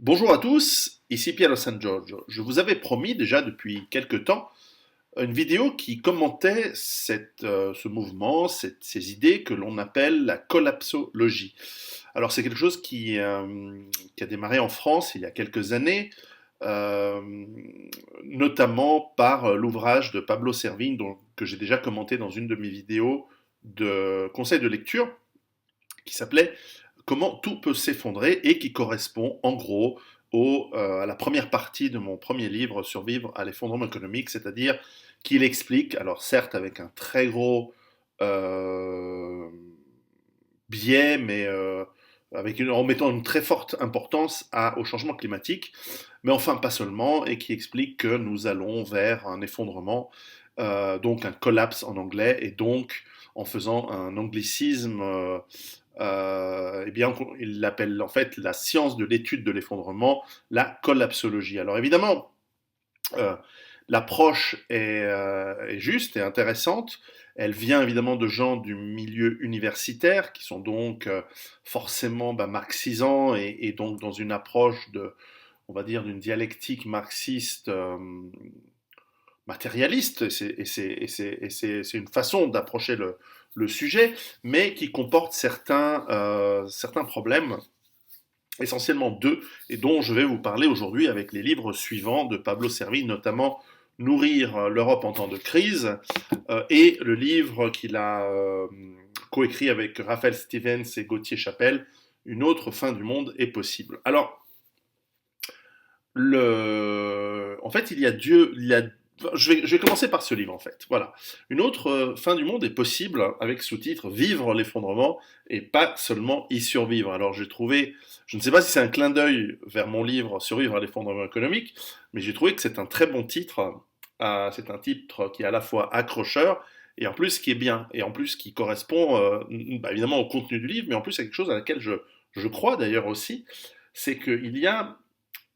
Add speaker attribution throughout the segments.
Speaker 1: Bonjour à tous, ici Piero San Giorgio. Je vous avais promis déjà depuis quelque temps une vidéo qui commentait ce mouvement, ces idées que l'on appelle la collapsologie. Alors c'est quelque chose qui a démarré en France il y a quelques années, euh, notamment par l'ouvrage de Pablo Servigne que j'ai déjà commenté dans une de mes vidéos de conseil de lecture qui s'appelait Comment tout peut s'effondrer et qui correspond en gros à la première partie de mon premier livre Survivre à l'effondrement économique, c'est-à-dire qu'il explique, alors certes avec un très gros euh, biais, mais en mettant une très forte importance au changement climatique, mais enfin pas seulement, et qui explique que nous allons vers un effondrement, donc un collapse en anglais, et donc en faisant un anglicisme, eh bien, il l'appelle en fait la science de l'étude de l'effondrement, la collapsologie. Alors évidemment, euh, l'approche est juste et intéressante. Elle vient évidemment de gens du milieu universitaire qui sont donc forcément marxisants et donc dans une approche on va dire, d'une dialectique marxiste matérialiste, c'est une façon d'approcher le sujet, mais qui comporte certains problèmes, essentiellement deux, et dont je vais vous parler aujourd'hui avec les livres suivants de Pablo Servigne, notamment Nourrir l'Europe en temps de crise, et le livre qu'il a coécrit avec Raphaël Stevens et Gauthier Chapelle, Une autre fin du monde est possible. Alors, en fait, je vais commencer par ce livre, en fait. Voilà. Une autre fin du monde est possible avec sous-titre Vivre l'effondrement et pas seulement y survivre. Alors, j'ai trouvé, je ne sais pas si c'est un clin d'œil vers mon livre Survivre à l'effondrement économique, mais j'ai trouvé que c'est un très bon titre. C'est un titre qui est à la fois accrocheur et en plus qui est bien, et en plus qui correspond évidemment au contenu du livre, mais en plus à quelque chose à laquelle je crois d'ailleurs aussi, c'est qu'il y a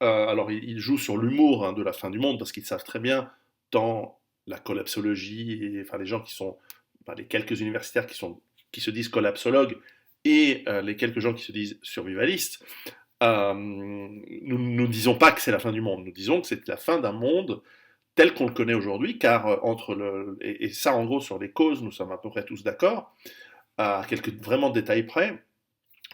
Speaker 1: alors, ils jouent sur l'humour de la fin du monde parce qu'ils savent très bien, dans la collapsologie, et, enfin les gens qui sont, enfin, les quelques universitaires qui se disent collapsologues et les quelques gens qui se disent survivalistes, nous ne disons pas que c'est la fin du monde, nous disons que c'est la fin d'un monde tel qu'on le connaît aujourd'hui, car et ça en gros sur les causes, nous sommes à peu près tous d'accord, à quelques vraiment détails près,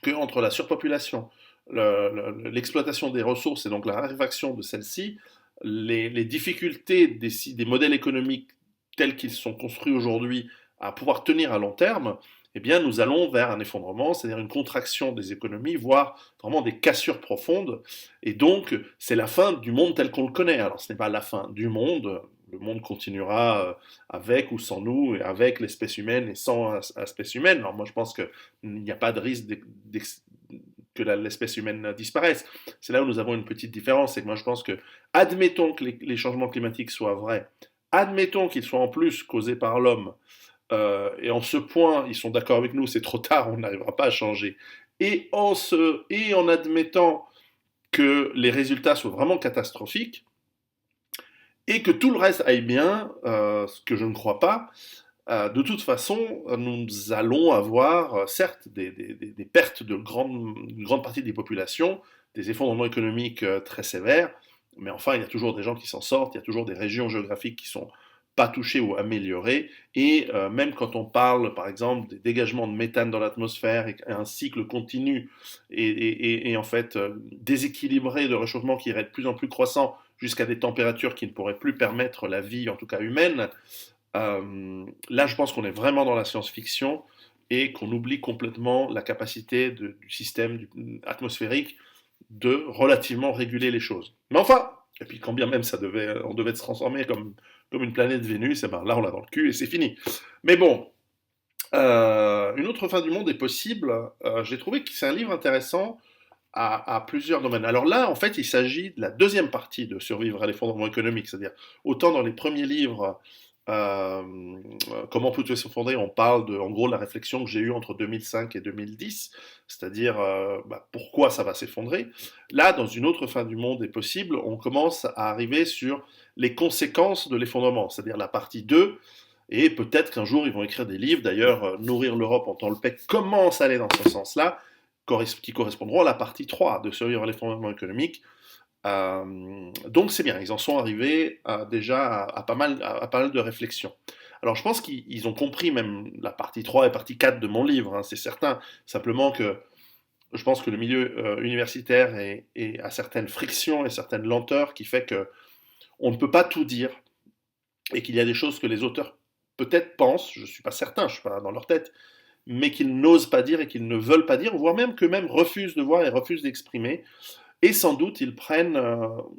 Speaker 1: que entre la surpopulation, l'exploitation des ressources et donc la raréfaction de celles-ci, les difficultés des modèles économiques tels qu'ils sont construits aujourd'hui à pouvoir tenir à long terme, eh bien nous allons vers un effondrement, c'est-à-dire une contraction des économies, voire vraiment des cassures profondes. Et donc c'est la fin du monde tel qu'on le connaît. Alors ce n'est pas la fin du monde. Le monde continuera avec ou sans nous, et avec l'espèce humaine et sans l'espèce humaine. Alors moi je pense qu'il n'y a pas de risque que l'espèce humaine disparaisse. C'est là où nous avons une petite différence, c'est que moi je pense que, admettons que les changements climatiques soient vrais, admettons qu'ils soient en plus causés par l'homme, et en ce point ils sont d'accord avec nous, c'est trop tard, on n'arrivera pas à changer, et en admettant que les résultats soient vraiment catastrophiques, et que tout le reste aille bien, ce que je ne crois pas, de toute façon, nous allons avoir, certes, des pertes une grande partie des populations, des effondrements économiques très sévères, mais enfin, il y a toujours des gens qui s'en sortent, il y a toujours des régions géographiques qui sont pas touchées ou améliorées, et même quand on parle, par exemple, des dégagements de méthane dans l'atmosphère et un cycle continu et en fait déséquilibré de réchauffement qui irait de plus en plus croissant jusqu'à des températures qui ne pourraient plus permettre la vie, en tout cas humaine, là, je pense qu'on est vraiment dans la science-fiction et qu'on oublie complètement la capacité du système atmosphérique de relativement réguler les choses. Mais enfin, et puis quand bien même on devait se transformer comme une planète Vénus, et ben là on l'a dans le cul et c'est fini. Mais bon, une autre fin du monde est possible. J'ai trouvé que c'est un livre intéressant à plusieurs domaines. Alors là, en fait, il s'agit de la deuxième partie de Survivre à l'effondrement économique, c'est-à-dire autant dans les premiers livres, euh, comment peut s'effondrer, on parle de, en gros, la réflexion que j'ai eue entre 2005 et 2010, c'est-à-dire pourquoi ça va s'effondrer. Là, dans une autre fin du monde est possible, on commence à arriver sur les conséquences de l'effondrement, c'est-à-dire la partie 2. Et peut-être qu'un jour ils vont écrire des livres. D'ailleurs, Nourrir l'Europe en temps le PEC commence à aller dans ce sens-là. qui correspondront à la partie 3 de Survivre à l'effondrement économique. Donc c'est bien, ils en sont arrivés déjà à pas mal de réflexions. Alors je pense qu'ils ont compris même la partie 3 et partie 4 de mon livre, hein, c'est certain. Simplement que je pense que le milieu universitaire a certaines frictions et certaines lenteurs qui fait que on ne peut pas tout dire et qu'il y a des choses que les auteurs peut-être pensent, je ne suis pas certain, je ne suis pas dans leur tête, mais qu'ils n'osent pas dire et qu'ils ne veulent pas dire, voire même que même refusent de voir et refusent d'exprimer. Et sans doute, ils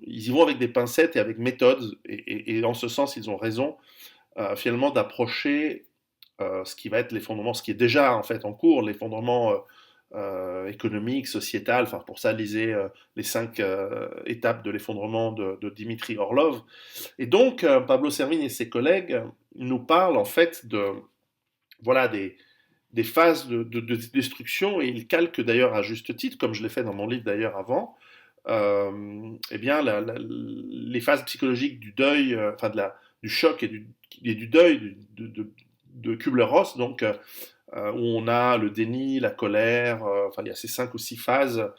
Speaker 1: y vont avec des pincettes et avec méthode, et en ce sens, ils ont raison, finalement, d'approcher ce qui va être l'effondrement, ce qui est déjà en fait en cours, l'effondrement économique, sociétal. Enfin, pour ça, lisez les 5 étapes de l'effondrement de Dimitri Orlov. Et donc, Pablo Servigne et ses collègues nous parlent en fait voilà, des phases de destruction, et ils calquent d'ailleurs à juste titre, comme je l'ai fait dans mon livre d'ailleurs avant, eh bien, les phases psychologiques du deuil, enfin du choc et du deuil de Kubler-Ross, donc où on a le déni, la colère, enfin il y a ces 5 ou 6 phases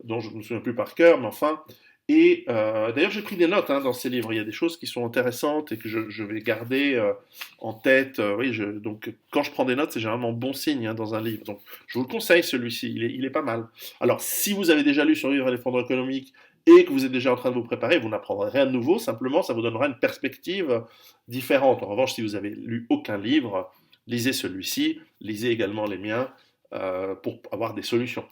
Speaker 1: dont je ne me souviens plus par cœur, mais enfin. Et d'ailleurs, j'ai pris des notes dans ces livres. Il y a des choses qui sont intéressantes et que je vais garder en tête. Oui, donc quand je prends des notes, c'est généralement bon signe dans un livre. Donc je vous le conseille, celui-ci. Il est pas mal. Alors, si vous avez déjà lu Survivre à l'effondrement économique et que vous êtes déjà en train de vous préparer, vous n'apprendrez rien de nouveau. Simplement, ça vous donnera une perspective différente. En revanche, si vous avez lu aucun livre, lisez celui-ci. Lisez également les miens pour avoir des solutions.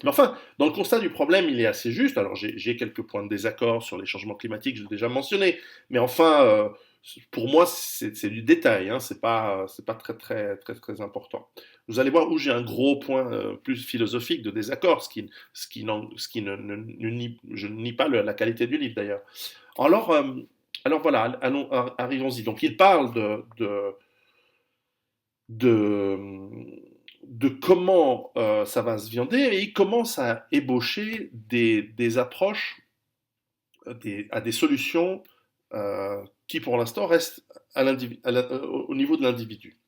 Speaker 1: Mais enfin, dans le constat du problème, il est assez juste. Alors, j'ai quelques points de désaccord sur les changements climatiques, je l'ai déjà mentionné. Mais enfin, pour moi, c'est du détail. Hein, c'est pas très, très, très, très important. Vous allez voir où j'ai un gros point plus philosophique de désaccord, ce qui ne nie, je ne nie pas la qualité du livre d'ailleurs. Alors, alors voilà, arrivons-y. Donc, il parle de, de comment ça va se viander, et il commence à ébaucher des approches à des solutions qui pour l'instant restent au niveau de l'individu.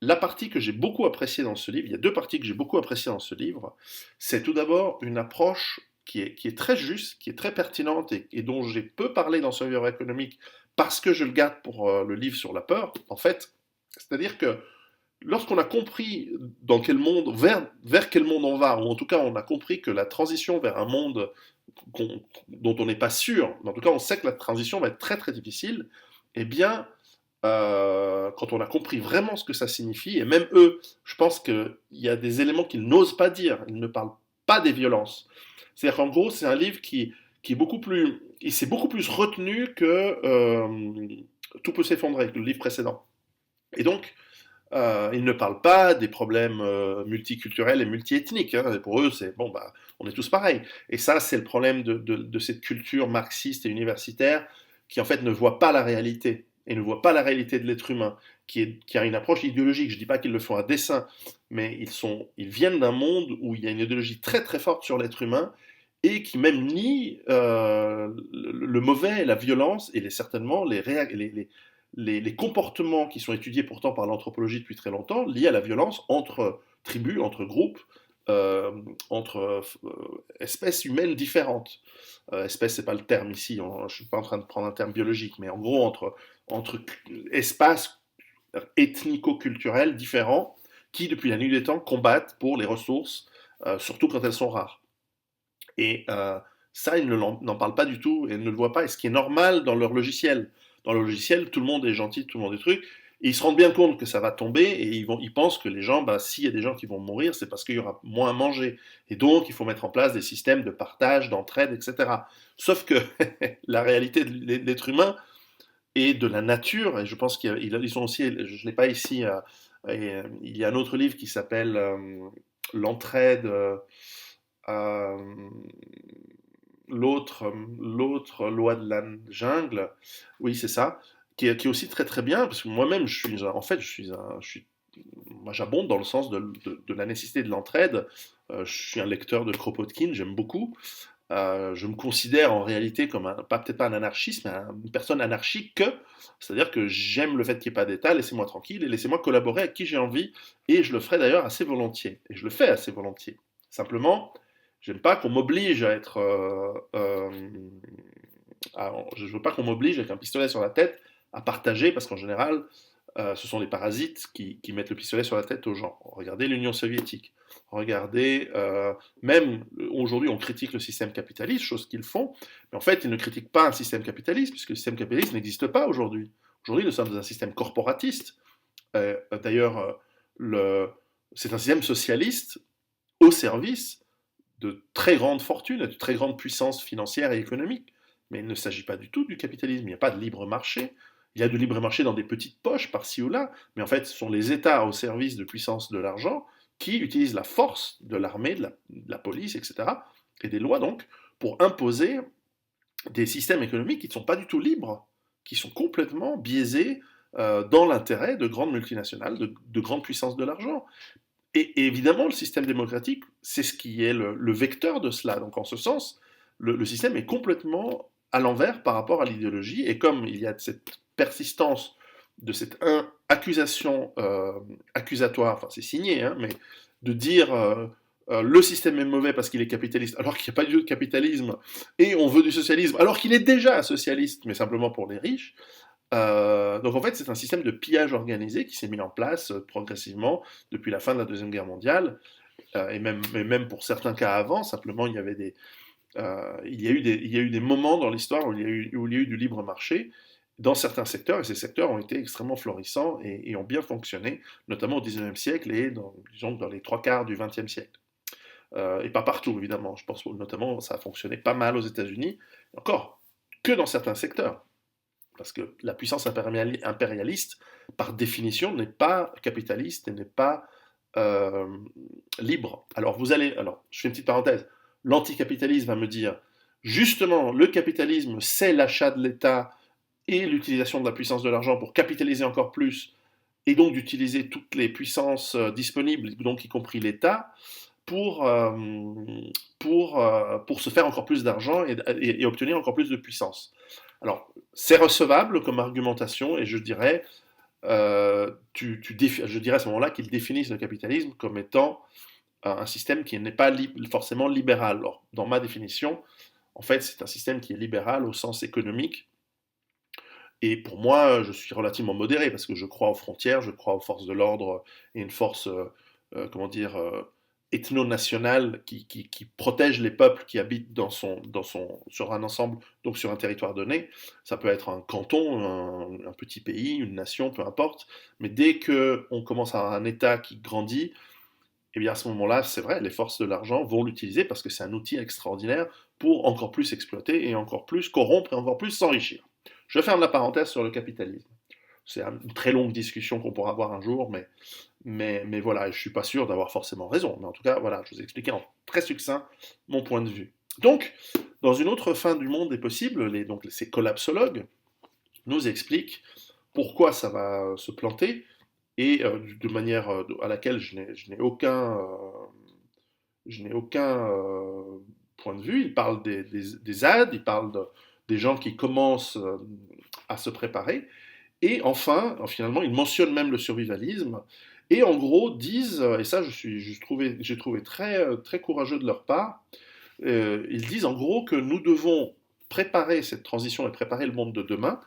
Speaker 1: La partie que j'ai beaucoup appréciée dans ce livre, il y a deux parties que j'ai beaucoup appréciées dans ce livre, c'est tout d'abord une approche qui est très juste, qui est très pertinente et dont j'ai peu parlé dans Survivor économique parce que je le garde pour le livre sur la peur, en fait. C'est-à-dire que lorsqu'on a compris dans quel monde, vers quel monde on va, ou en tout cas on a compris que la transition vers un monde dont on n'est pas sûr, mais en tout cas on sait que la transition va être très très difficile, eh bien, quand on a compris vraiment ce que ça signifie, et même eux, je pense qu'il y a des éléments qu'ils n'osent pas dire, ils ne parlent pas des violences. C'est-à-dire qu'en gros, c'est un livre qui est beaucoup plus, il s'est beaucoup plus retenu que Tout peut s'effondrer, le livre précédent. Et donc, ils ne parlent pas des problèmes multiculturels et multiethniques. Hein. Pour eux, c'est bon, bah, on est tous pareils. Et ça, c'est le problème de cette culture marxiste et universitaire qui, en fait, ne voit pas la réalité et ne voit pas la réalité de l'être humain, qui a une approche idéologique. Je ne dis pas qu'ils le font à dessein, mais ils viennent d'un monde où il y a une idéologie très très forte sur l'être humain et qui même nie le mauvais, la violence et certainement les comportements qui sont étudiés pourtant par l'anthropologie depuis très longtemps, liés à la violence entre tribus, entre groupes, entre espèces humaines différentes. Espèce, c'est pas le terme ici, je ne suis pas en train de prendre un terme biologique, mais en gros, entre espaces ethnico-culturels différents qui, depuis la nuit des temps, combattent pour les ressources, surtout quand elles sont rares. Et ça, ils n'en parlent pas du tout et ne le voient pas, et ce qui est normal dans leur logiciel. Dans le logiciel, tout le monde est gentil, tout le monde est truc, et ils se rendent bien compte que ça va tomber, et ils pensent que les gens, bah, s'il y a des gens qui vont mourir, c'est parce qu'il y aura moins à manger. Et donc, il faut mettre en place des systèmes de partage, d'entraide, etc. Sauf que la réalité de l'être humain et de la nature, et je pense qu'ils sont aussi, je ne l'ai pas ici, il y a un autre livre qui s'appelle L'entraide. Euh, l'autre loi de la jungle, oui c'est ça, qui est aussi très très bien, parce que moi-même en fait moi j'abonde dans le sens de la nécessité de l'entraide. Je suis un lecteur de Kropotkin, j'aime beaucoup. Je me considère en réalité comme peut-être pas un anarchiste, mais une personne anarchique, c'est-à-dire que j'aime le fait qu'il n'y ait pas d'État, laissez-moi tranquille et laissez-moi collaborer avec qui j'ai envie, et je le ferai d'ailleurs assez volontiers, et je le fais assez volontiers. Simplement, j'aime pas qu'on m'oblige à être... je veux pas qu'on m'oblige avec un pistolet sur la tête à partager, parce qu'en général, ce sont les parasites qui mettent le pistolet sur la tête aux gens. Regardez l'Union soviétique. Regardez, même aujourd'hui, on critique le système capitaliste, chose qu'ils font, mais en fait, ils ne critiquent pas un système capitaliste, puisque le système capitaliste n'existe pas aujourd'hui. Aujourd'hui, nous sommes dans un système corporatiste. D'ailleurs, c'est un système socialiste au service de très grandes fortunes et de très grandes puissances financières et économiques. Mais il ne s'agit pas du tout du capitalisme. Il n'y a pas de libre marché. Il y a du libre marché dans des petites poches par-ci ou là, mais en fait, ce sont les États au service de puissance de l'argent qui utilisent la force de l'armée, de la police, etc., et des lois donc, pour imposer des systèmes économiques qui ne sont pas du tout libres, qui sont complètement biaisés dans l'intérêt de grandes multinationales, de grandes puissances de l'argent. Et évidemment, le système démocratique, c'est ce qui est le vecteur de cela. Donc en ce sens, le système est complètement à l'envers par rapport à l'idéologie. Et comme il y a cette persistance de cette accusation accusatoire, enfin c'est signé, hein, mais de dire le système est mauvais parce qu'il est capitaliste, alors qu'il n'y a pas du tout de capitalisme, et on veut du socialisme, alors qu'il est déjà socialiste, mais simplement pour les riches, donc en fait, c'est un système de pillage organisé qui s'est mis en place progressivement depuis la fin de la Deuxième Guerre mondiale, et même pour certains cas avant, simplement il y a eu des moments dans l'histoire où il y a eu du libre marché dans certains secteurs, et ces secteurs ont été extrêmement florissants et ont bien fonctionné, notamment au XIXe siècle et disons, dans les trois quarts du XXe siècle. Et pas partout, évidemment. Je pense notamment ça a fonctionné pas mal aux États-Unis, encore que dans certains secteurs. Parce que la puissance impérialiste, par définition, n'est pas capitaliste et n'est pas euh, libre. Alors, je fais une petite parenthèse. L'anticapitalisme va me dire, justement, le capitalisme, c'est l'achat de l'État et l'utilisation de la puissance de l'argent pour capitaliser encore plus, et donc d'utiliser toutes les puissances disponibles, donc y compris l'État, pour, euh, pour se faire encore plus d'argent et obtenir encore plus de puissance. Alors, c'est recevable comme argumentation, et je dirais, je dirais à ce moment-là qu'ils définissent le capitalisme comme étant un système qui n'est pas forcément libéral. Alors, dans ma définition, en fait, c'est un système qui est libéral au sens économique, et pour moi, je suis relativement modéré, parce que je crois aux frontières, je crois aux forces de l'ordre, et une force, comment dire, ethno-nationale qui protège les peuples qui habitent sur un ensemble, donc sur un territoire donné. Ça peut être un canton, un petit pays, une nation, peu importe. Mais dès qu'on commence à avoir un État qui grandit, eh bien à ce moment-là, c'est vrai, les forces de l'argent vont l'utiliser parce que c'est un outil extraordinaire pour encore plus exploiter et encore plus corrompre et encore plus s'enrichir. Je ferme la parenthèse sur le capitalisme. C'est une très longue discussion qu'on pourra avoir un jour, mais voilà, je ne suis pas sûr d'avoir forcément raison. Mais en tout cas, voilà, je vous ai expliqué en très succinct mon point de vue. Donc, dans une autre fin du monde des possibles, ces collapsologues nous expliquent pourquoi ça va se planter, et de manière à laquelle je n'ai aucun point de vue. Ils parlent des ZAD, ils parlent des gens qui commencent à se préparer, et enfin, finalement, ils mentionnent même le survivalisme, et en gros disent, et ça j'ai trouvé très, très courageux de leur part, ils disent en gros que nous devons préparer cette transition et préparer le monde de demain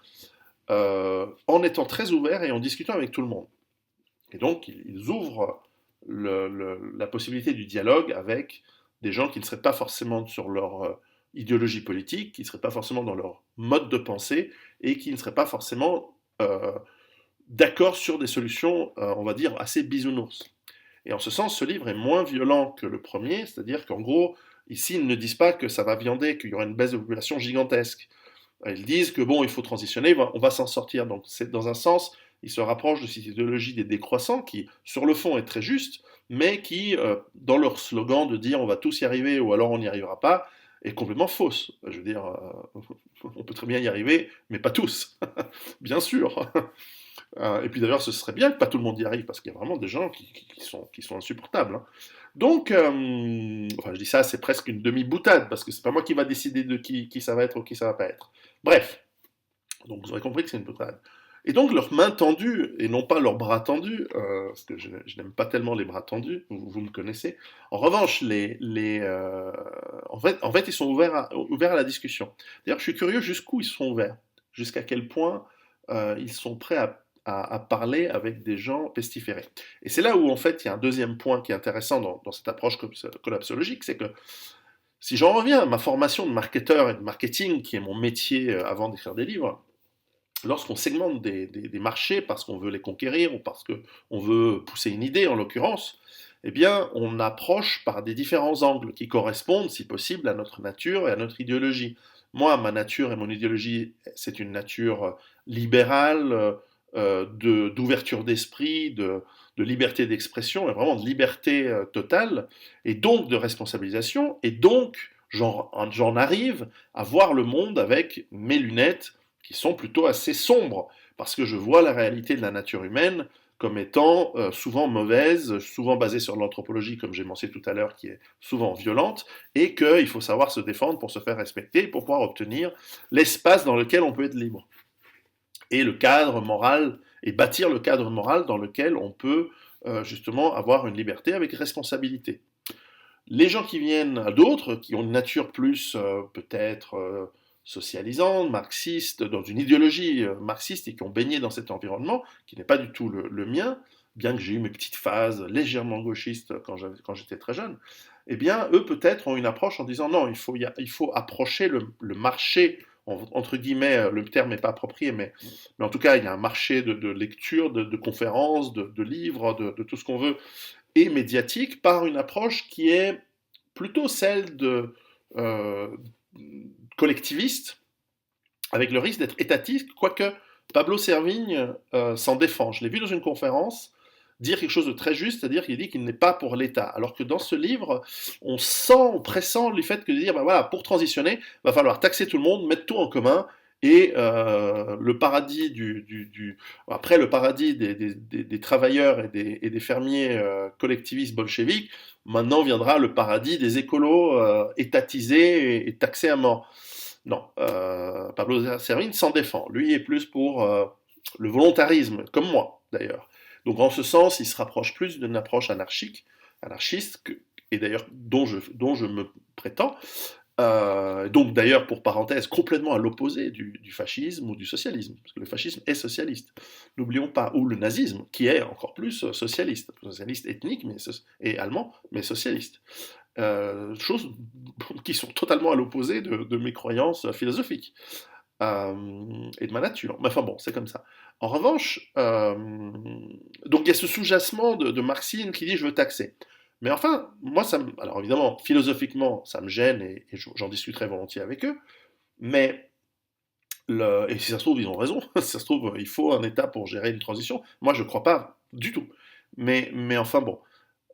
Speaker 1: en étant très ouverts et en discutant avec tout le monde. Et donc, ils ouvrent la possibilité du dialogue avec des gens qui ne seraient pas forcément sur leur idéologie politique, qui ne seraient pas forcément dans leur mode de pensée, et qui ne seraient pas forcément d'accord sur des solutions, on va dire, assez bisounours. Et en ce sens, ce livre est moins violent que le premier, c'est-à-dire qu'en gros, ici, ils ne disent pas que ça va viander, qu'il y aura une baisse de population gigantesque. Ils disent que bon, il faut transitionner, on va s'en sortir. Donc, c'est dans un sens, ils se rapprochent de cette idéologie des décroissants qui, sur le fond, est très juste, mais qui, dans leur slogan de dire on va tous y arriver ou alors on n'y arrivera pas, est complètement fausse. Je veux dire, on peut très bien y arriver, mais pas tous, bien sûr. Et puis d'ailleurs, ce serait bien que pas tout le monde y arrive, parce qu'il y a vraiment des gens qui sont insupportables, hein. Donc, enfin, je dis ça, c'est presque une demi-boutade, parce que c'est pas moi qui va décider de qui ça va être ou qui ça va pas être. Bref, donc vous aurez compris que c'est une boutade. Et donc leurs mains tendues, et non pas leurs bras tendus, parce que je n'aime pas tellement les bras tendus, vous me connaissez. En revanche, en fait, ils sont ouverts à la discussion. D'ailleurs, je suis curieux jusqu'où ils sont ouverts, jusqu'à quel point ils sont prêts à parler avec des gens pestiférés. Et c'est là où, en fait, il y a un deuxième point qui est intéressant dans cette approche collapsologique, c'est que si j'en reviens à ma formation de marketeur et de marketing, qui est mon métier avant d'écrire des livres, lorsqu'on segmente des marchés parce qu'on veut les conquérir ou parce qu'on veut pousser une idée en l'occurrence, eh bien on approche par des différents angles qui correspondent si possible à notre nature et à notre idéologie. Moi, ma nature et mon idéologie, c'est une nature libérale, d'ouverture d'esprit, de liberté d'expression et vraiment de liberté totale et donc de responsabilisation et donc j'en arrive à voir le monde avec mes lunettes qui sont plutôt assez sombres, parce que je vois la réalité de la nature humaine comme étant souvent mauvaise, souvent basée sur l'anthropologie, comme j'ai mentionné tout à l'heure, qui est souvent violente, et qu'il faut savoir se défendre pour se faire respecter, pour pouvoir obtenir l'espace dans lequel on peut être libre. Et le cadre moral, et bâtir le cadre moral dans lequel on peut justement avoir une liberté avec responsabilité. Les gens qui viennent à d'autres, qui ont une nature plus peut-être socialisante, marxiste, dans une idéologie marxiste et qui ont baigné dans cet environnement, qui n'est pas du tout le mien, bien que j'ai eu mes petites phases légèrement gauchistes quand j'étais très jeune, eh bien, eux peut-être ont une approche en disant non, il faut approcher le marché, entre guillemets, le terme n'est pas approprié, mais en tout cas, il y a un marché de lecture, de conférences, de livres, de tout ce qu'on veut, et médiatique par une approche qui est plutôt celle de collectiviste, avec le risque d'être étatiste, quoique Pablo Servigne s'en défend. Je l'ai vu dans une conférence dire quelque chose de très juste, c'est-à-dire qu'il dit qu'il n'est pas pour l'État. Alors que dans ce livre, on pressent le fait que de dire, ben voilà, pour transitionner, il va falloir taxer tout le monde, mettre tout en commun, et le paradis après le paradis des travailleurs et des fermiers collectivistes bolcheviques, maintenant viendra le paradis des écolos étatisés et taxés à mort. Non, Pablo Servigne s'en défend. Lui est plus pour le volontarisme, comme moi d'ailleurs. Donc en ce sens, il se rapproche plus d'une approche anarchiste, et d'ailleurs dont je me prétends, donc d'ailleurs, pour parenthèse, complètement à l'opposé du fascisme ou du socialisme, parce que le fascisme est socialiste. N'oublions pas, ou le nazisme, qui est encore plus socialiste ethnique et allemand, mais socialiste. Choses qui sont totalement à l'opposé de mes croyances philosophiques et de ma nature. Mais enfin bon, c'est comme ça. En revanche, donc il y a ce sous-jacement de marxisme qui dit je veux taxer. Mais enfin, moi, alors évidemment, philosophiquement, ça me gêne et j'en discuterai volontiers avec eux, mais et si ça se trouve, ils ont raison, si ça se trouve, il faut un État pour gérer une transition. Moi, je ne crois pas du tout. Mais enfin bon,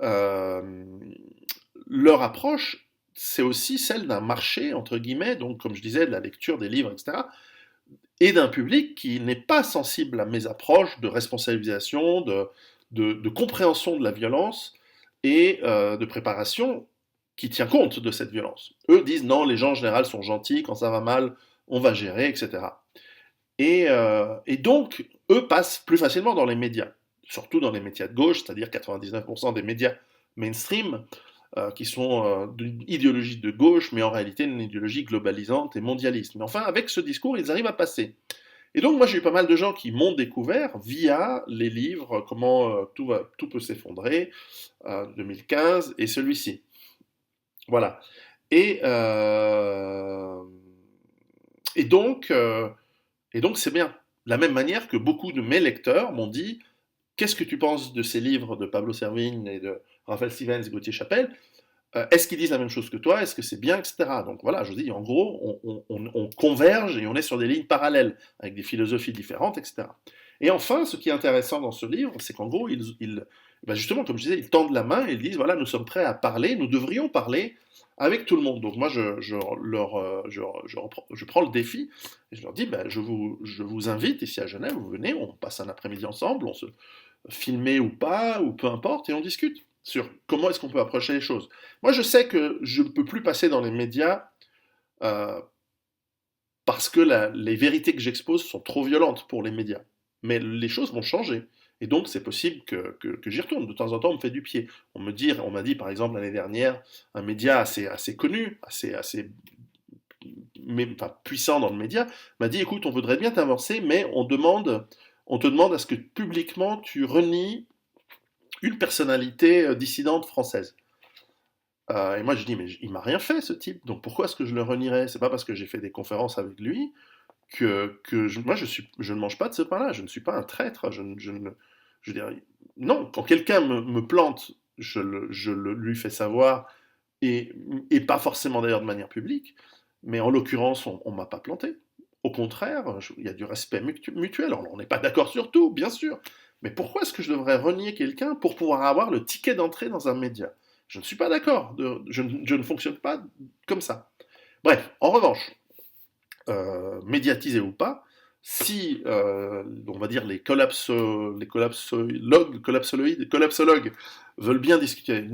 Speaker 1: euh, leur approche, c'est aussi celle d'un marché, entre guillemets, donc comme je disais, de la lecture des livres, etc., et d'un public qui n'est pas sensible à mes approches de responsabilisation, de compréhension de la violence et de préparation qui tient compte de cette violence. Eux disent non, les gens en général sont gentils, quand ça va mal, on va gérer, etc. Et donc, eux passent plus facilement dans les médias, surtout dans les médias de gauche, c'est-à-dire 99% des médias mainstream, qui sont d'une idéologie de gauche, mais en réalité une idéologie globalisante et mondialiste. Mais enfin, avec ce discours, ils arrivent à passer. Et donc, moi, j'ai eu pas mal de gens qui m'ont découvert via les livres, comment tout peut s'effondrer, 2015, et celui-ci. Voilà. Et, euh, et donc, euh, et donc, c'est bien. De la même manière que beaucoup de mes lecteurs m'ont dit, qu'est-ce que tu penses de ces livres de Pablo Servigne et de Raphaël Stevens et Gauthier Chapelle? Est-ce qu'ils disent la même chose que toi? Est-ce que c'est bien, etc. Donc voilà, je dis, en gros, on converge et on est sur des lignes parallèles, avec des philosophies différentes, etc. Et enfin, ce qui est intéressant dans ce livre, c'est qu'en gros, ben justement, comme je disais, ils tendent la main et ils disent, voilà, nous sommes prêts à parler, nous devrions parler avec tout le monde. Donc moi, je prends le défi et je leur dis, ben, je vous invite ici à Genève, vous venez, on passe un après-midi ensemble, on se filmer ou pas, ou peu importe, et on discute sur comment est-ce qu'on peut approcher les choses. Moi, je sais que je ne peux plus passer dans les médias euh, parce que les vérités que j'expose sont trop violentes pour les médias. mais les choses vont changer. Et donc, c'est possible que j'y retourne. De temps en temps, on me fait du pied. On m'a dit, par exemple, l'année dernière, un média assez connu, assez mais, enfin, puissant dans le média, m'a dit, écoute, on voudrait bien t'avancer, mais on te demande à ce que publiquement tu renies une personnalité dissidente française. Et moi, je dis, mais il m'a rien fait, ce type, donc pourquoi est-ce que je le renierais? C'est pas parce que j'ai fait des conférences avec lui moi, je ne mange pas de ce pain-là, je ne suis pas un traître, je veux dire, non, quand quelqu'un me plante, lui fais savoir, et, et pas forcément d'ailleurs de manière publique, mais en l'occurrence, on m'a pas planté. Au contraire, il y a du respect mutuel. Alors, on n'est pas d'accord sur tout, bien sûr, mais pourquoi est-ce que je devrais renier quelqu'un pour pouvoir avoir le ticket d'entrée dans un média? Je ne suis pas d'accord, je ne fonctionne pas comme ça. Bref, en revanche, médiatisé ou pas, si, on va dire, collapsologues veulent bien discuter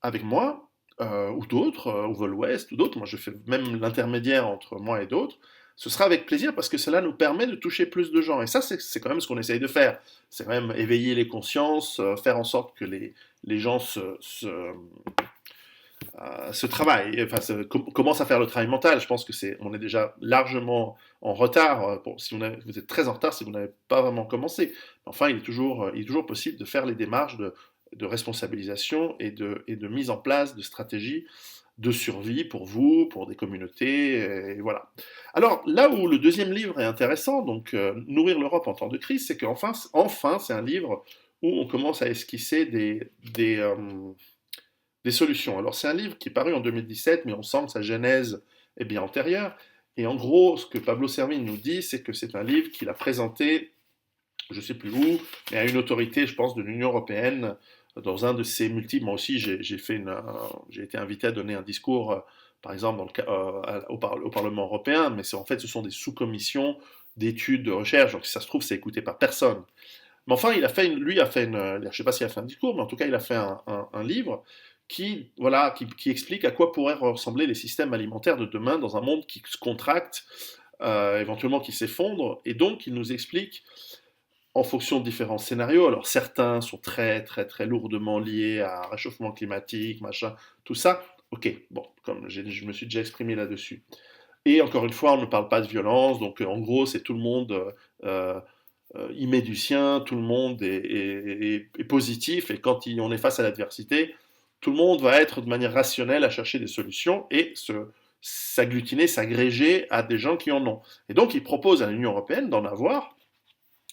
Speaker 1: avec moi, ou d'autres, ou Vol Ouest, ou d'autres, moi je fais même l'intermédiaire entre moi et d'autres, ce sera avec plaisir parce que cela nous permet de toucher plus de gens. Et ça, c'est quand même ce qu'on essaye de faire. C'est quand même éveiller les consciences, faire en sorte que les gens ce travail, enfin, commence à faire le travail mental. Je pense que on est déjà largement en retard. Si vous êtes très en retard si vous n'avez pas vraiment commencé. Enfin, il est toujours possible de faire les démarches de responsabilisation et de mise en place de stratégies de survie pour vous, pour des communautés, et voilà. Alors, là où le deuxième livre est intéressant, donc Nourrir l'Europe en temps de crise, c'est enfin, c'est un livre où on commence à esquisser des solutions. Alors c'est un livre qui est paru en 2017, mais on sent que sa genèse est bien antérieure. Et en gros, ce que Pablo Servigne nous dit, c'est que c'est un livre qu'il a présenté, je ne sais plus où, mais à une autorité, je pense, de l'Union européenne, dans un de ses multiples. Moi aussi, j'ai été invité à donner un discours, par exemple, au Parlement européen, mais en fait, ce sont des sous-commissions d'études, de recherche, donc si ça se trouve, c'est écouté par personne. Mais enfin, lui a fait je ne sais pas s'il a fait un discours, mais en tout cas, il a fait un livre voilà, qui explique à quoi pourraient ressembler les systèmes alimentaires de demain dans un monde qui se contracte, éventuellement qui s'effondre. Et donc, il nous explique en fonction de différents scénarios. Alors, certains sont très, très, très lourdement liés à réchauffement climatique, machin, tout ça. Ok, bon, comme je me suis déjà exprimé là-dessus. Et encore une fois, on ne parle pas de violence, donc en gros, c'est tout le monde euh, y met du sien, tout le monde est positif, et quand on est face à l'adversité, tout le monde va être de manière rationnelle à chercher des solutions et s'agglutiner, s'agréger à des gens qui en ont. Et donc, il propose à l'Union européenne d'en avoir,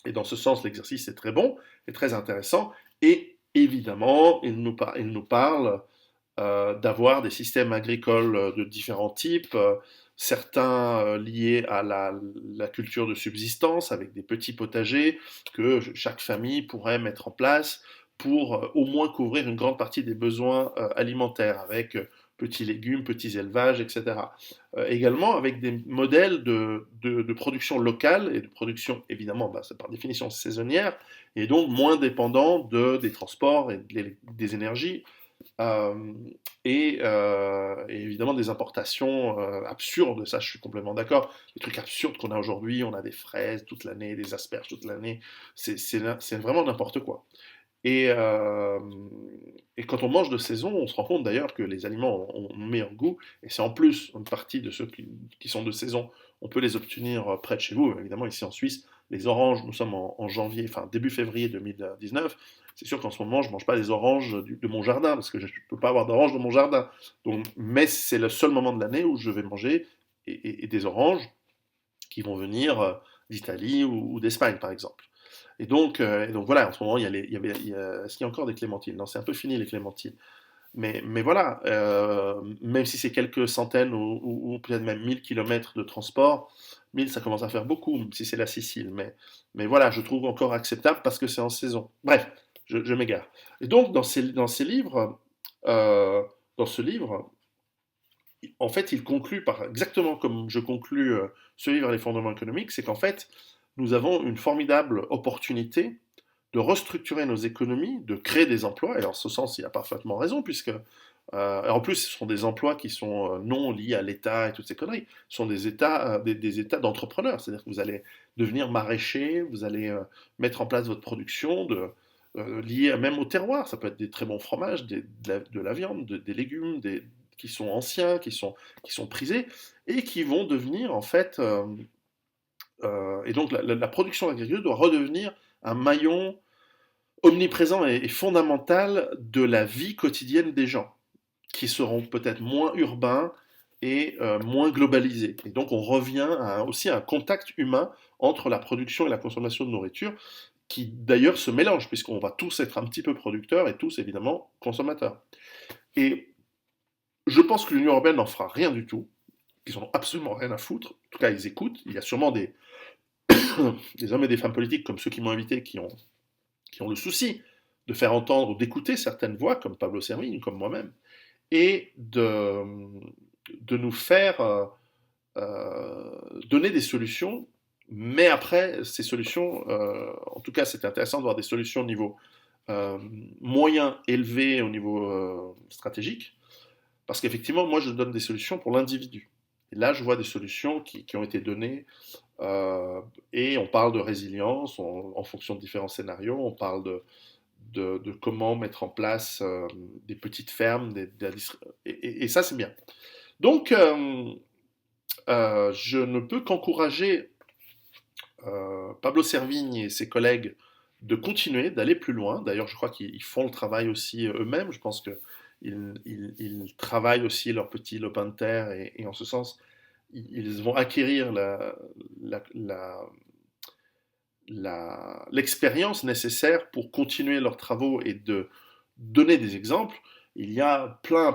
Speaker 1: et dans ce sens, l'exercice est très bon et très intéressant, et évidemment, il nous parle d'avoir des systèmes agricoles de différents types, certains liés à la culture de subsistance avec des petits potagers que chaque famille pourrait mettre en place pour au moins couvrir une grande partie des besoins alimentaires avec petits légumes, petits élevages, etc. Également avec des modèles de production locale et de production évidemment, c'est par définition saisonnière et donc moins dépendant des transports et des énergies euh, et évidemment des importations absurdes, ça je suis complètement d'accord. Les trucs absurdes qu'on a aujourd'hui, on a des fraises toute l'année, des asperges toute l'année, c'est vraiment n'importe quoi. Et, euh, et quand on mange de saison, on se rend compte d'ailleurs que les aliments ont meilleur goût, et c'est en plus une partie de ceux qui sont de saison, on peut les obtenir près de chez vous. Évidemment, ici en Suisse, les oranges, nous sommes en janvier, enfin début février 2019, c'est sûr qu'en ce moment, je ne mange pas des oranges de mon jardin, parce que je ne peux pas avoir d'oranges dans mon jardin. Donc, mais c'est le seul moment de l'année où je vais manger et des oranges qui vont venir d'Italie ou d'Espagne, par exemple. Et donc voilà, en ce moment, est-ce qu'il y a encore des clémentines? Non, c'est un peu fini les clémentines. Mais voilà, même si c'est quelques centaines ou peut-être même 1000 kilomètres de transport, 1000 ça commence à faire beaucoup, même si c'est la Sicile. Mais voilà, je trouve encore acceptable parce que c'est en saison. Bref, je m'égare. Et donc, dans ces livres, dans ce livre, en fait, il conclut par exactement comme je conclus ce livre, Les fondements économiques, c'est qu'en fait, nous avons une formidable opportunité de restructurer nos économies, de créer des emplois. Et en ce sens, il a parfaitement raison, puisque Et en plus, ce sont des emplois qui sont non liés à l'État et toutes ces conneries. Ce sont des états, des états d'entrepreneurs. C'est-à-dire que vous allez devenir maraîcher, vous allez mettre en place votre production liée même au terroir. Ça peut être des très bons fromages, de la viande, des légumes, qui sont anciens, qui sont prisés, et qui vont devenir en fait. Et donc la production agricole doit redevenir un maillon omniprésent et fondamental de la vie quotidienne des gens, qui seront peut-être moins urbains et moins globalisés. Et donc on revient aussi à un contact humain entre la production et la consommation de nourriture, qui d'ailleurs se mélange, puisqu'on va tous être un petit peu producteurs et tous évidemment consommateurs. Et je pense que l'Union européenne n'en fera rien du tout, qu'ils n'en ont absolument rien à foutre. En tout cas, ils écoutent. Il y a sûrement des hommes et des femmes politiques comme ceux qui m'ont invité qui ont le souci de faire entendre ou d'écouter certaines voix, comme Pablo Servigne, comme moi-même, et de nous faire donner des solutions. Mais après, ces solutions, en tout cas, c'est intéressant de voir des solutions au niveau euh, moyen élevé, au niveau stratégique, parce qu'effectivement, moi, je donne des solutions pour l'individu. Et là, je vois des solutions qui ont été données, euh, et on parle de résilience en fonction de différents scénarios, on parle de comment mettre en place des petites fermes, et ça, c'est bien. Donc, je ne peux qu'encourager Pablo Servigne et ses collègues de continuer, d'aller plus loin. D'ailleurs, je crois qu'ils font le travail aussi eux-mêmes. Je pense qu'ils travaillent aussi leur petit lopin de terre et en ce sens, ils vont acquérir la- la- l'expérience nécessaire pour continuer leurs travaux et de donner des exemples. Il y a plein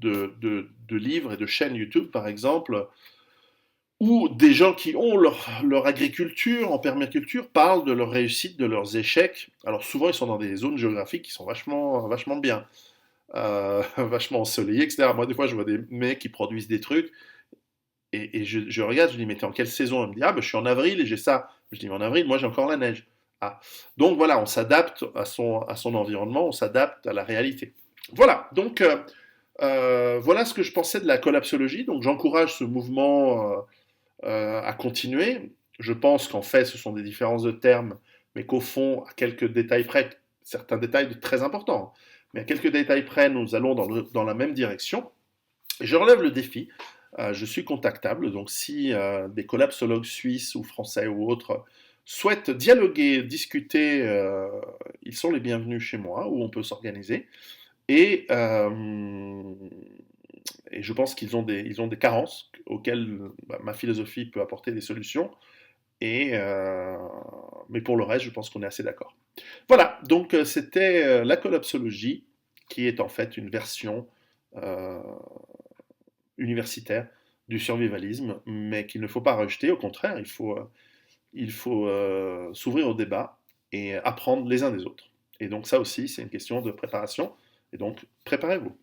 Speaker 1: de livres et de chaînes YouTube, par exemple, où des gens qui ont leur agriculture en permaculture parlent de leurs réussites, de leurs échecs. Alors souvent, ils sont dans des zones géographiques qui sont vachement bien, vachement ensoleillées, etc. Moi, des fois, je vois des mecs qui produisent des trucs, et je regarde, je dis, mais t'es en quelle saison? Elle me dit, ah, ben, je suis en avril et j'ai ça. Je dis, mais en avril, moi, j'ai encore la neige. Ah. Donc voilà, on s'adapte à son environnement, on s'adapte à la réalité. Voilà, donc voilà ce que je pensais de la collapsologie. Donc j'encourage ce mouvement à continuer. Je pense qu'en fait, ce sont des différences de termes, mais qu'au fond, à quelques détails près, certains détails très importants, mais à quelques détails près, nous allons dans la même direction. Et je relève le défi. Je suis contactable, donc si des collapsologues suisses ou français ou autres souhaitent dialoguer, discuter, ils sont les bienvenus chez moi, où on peut s'organiser. Et, et je pense ils ont des carences auxquelles ma philosophie peut apporter des solutions. Et, mais pour le reste, je pense qu'on est assez d'accord. Voilà, donc c'était la collapsologie, qui est en fait une version euh, universitaire du survivalisme, mais qu'il ne faut pas rejeter. Au contraire, il faut s'ouvrir au débat et apprendre les uns des autres. Et donc ça aussi, c'est une question de préparation. Et donc, préparez-vous.